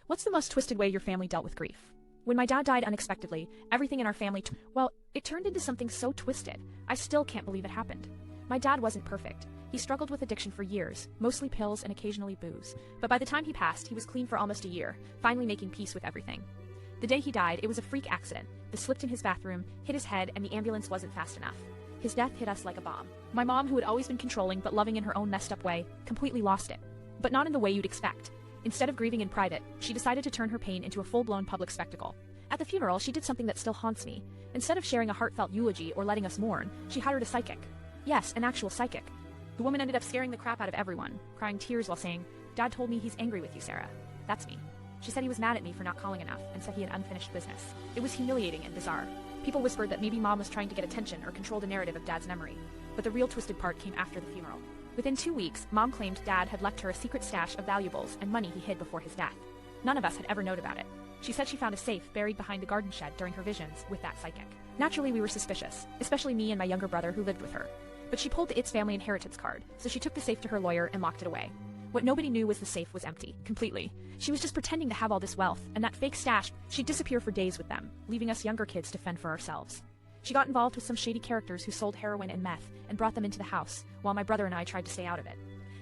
What's the most twisted way your family dealt with grief? When my dad died unexpectedly, everything in our family it turned into something so twisted. I still can't believe it happened. My dad wasn't perfect. He struggled with addiction for years, mostly pills and occasionally booze. But by the time he passed, he was clean for almost a year, finally making peace with everything. The day he died, it was a freak accident. The slipped in his bathroom, hit his head, and the ambulance wasn't fast enough. His death hit us like a bomb. My mom, who had always been controlling but loving in her own messed up way, completely lost it. But not in the way you'd expect. Instead of grieving in private, she decided to turn her pain into a full-blown public spectacle. At the funeral, she did something that still haunts me. Instead of sharing a heartfelt eulogy or letting us mourn, she hired a psychic. Yes, an actual psychic. The woman ended up scaring the crap out of everyone, crying tears while saying, "Dad told me he's angry with you, Sarah." That's me. She said he was mad at me for not calling enough and said he had unfinished business. It was humiliating and bizarre. People whispered that maybe Mom was trying to get attention or control the narrative of Dad's memory. But the real twisted part came after the funeral. Within 2 weeks, Mom claimed Dad had left her a secret stash of valuables and money he hid before his death. None of us had ever known about it. She said she found a safe buried behind the garden shed during her visions with that psychic. Naturally, we were suspicious, especially me and my younger brother who lived with her. But she pulled the It's family inheritance card, so she took the safe to her lawyer and locked it away. What nobody knew was the safe was empty, completely. She was just pretending to have all this wealth, and that fake stash, she'd disappear for days with them, leaving us younger kids to fend for ourselves. She got involved with some shady characters who sold heroin and meth and brought them into the house, while my brother and I tried to stay out of it.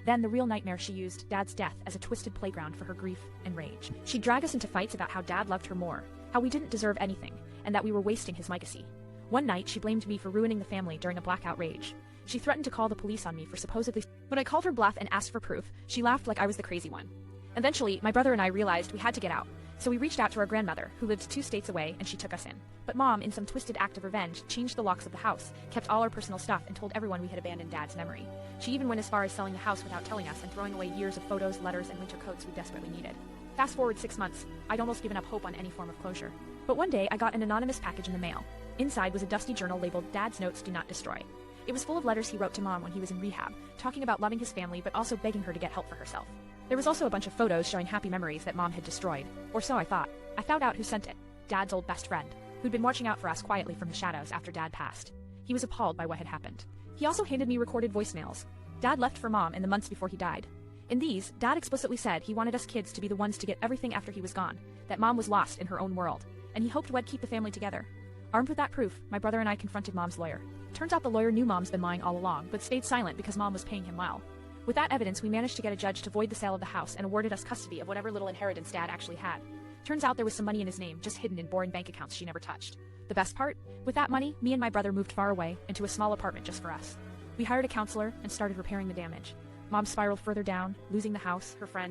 Then the real nightmare, she used Dad's death as a twisted playground for her grief and rage. She'd drag us into fights about how Dad loved her more, how we didn't deserve anything, and that we were wasting his legacy. One night, she blamed me for ruining the family during a blackout rage. She threatened to call the police on me for supposedly— When I called her bluff and asked for proof, she laughed like I was the crazy one. Eventually, my brother and I realized we had to get out, so we reached out to our grandmother, who lived 2 states away, and she took us in. But Mom, in some twisted act of revenge, changed the locks of the house, kept all our personal stuff, and told everyone we had abandoned Dad's memory. She even went as far as selling the house without telling us and throwing away years of photos, letters, and winter coats we desperately needed. Fast forward 6 months, I'd almost given up hope on any form of closure. But one day, I got an anonymous package in the mail. Inside was a dusty journal labeled "Dad's Notes Do Not Destroy." It was full of letters he wrote to Mom when he was in rehab, talking about loving his family but also begging her to get help for herself. There was also a bunch of photos showing happy memories that Mom had destroyed, or so I thought. I found out who sent it: Dad's old best friend, who'd been watching out for us quietly from the shadows after Dad passed. He was appalled by what had happened. He also handed me recorded voicemails Dad left for Mom in the months before he died. In these, Dad explicitly said he wanted us kids to be the ones to get everything after he was gone, that Mom was lost in her own world, and he hoped we'd keep the family together. Armed with that proof, my brother and I confronted Mom's lawyer. Turns out the lawyer knew Mom's been lying all along, but stayed silent because Mom was paying him well. With that evidence, we managed to get a judge to void the sale of the house and awarded us custody of whatever little inheritance Dad actually had. Turns out there was some money in his name, just hidden in boring bank accounts she never touched. The best part? With that money, me and my brother moved far away, into a small apartment just for us. We hired a counselor and started repairing the damage. Mom spiraled further down, losing the house, her friend,